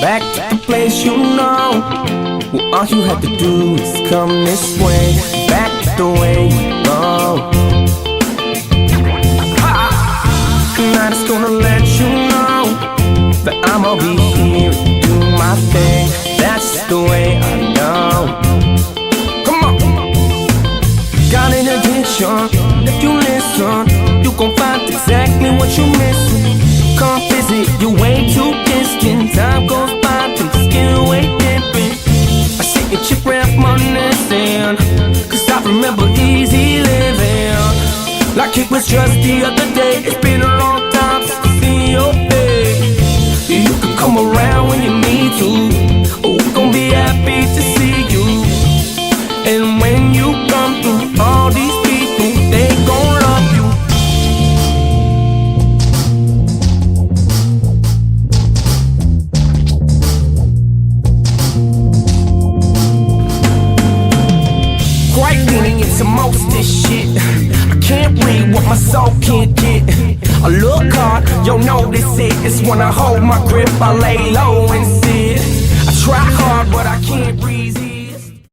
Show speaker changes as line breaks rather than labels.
back to the place you know. Well, all you have to do is come this way, back the way you go. And I just gonna let you know that I'ma be here to do my thing. That's the way I know. Come on. Got an addiction. If you listen, you gon' find exactly what you missing. Come visit, you're way too distant. Time goes by, things get way different. I see your chip wrap reminiscing, cause I remember easy living like it was just the other day. It's been a long time since I seen your face. You can come around when you need to. We're gon' be happy to see you. And when you come through, all these people, they gon' love you. Quite leaning into most this shit. I can't read what my soul can't get. I look hard, you'll notice it. It's when I hold my grip, I lay low and sit. I try hard, but I can't read.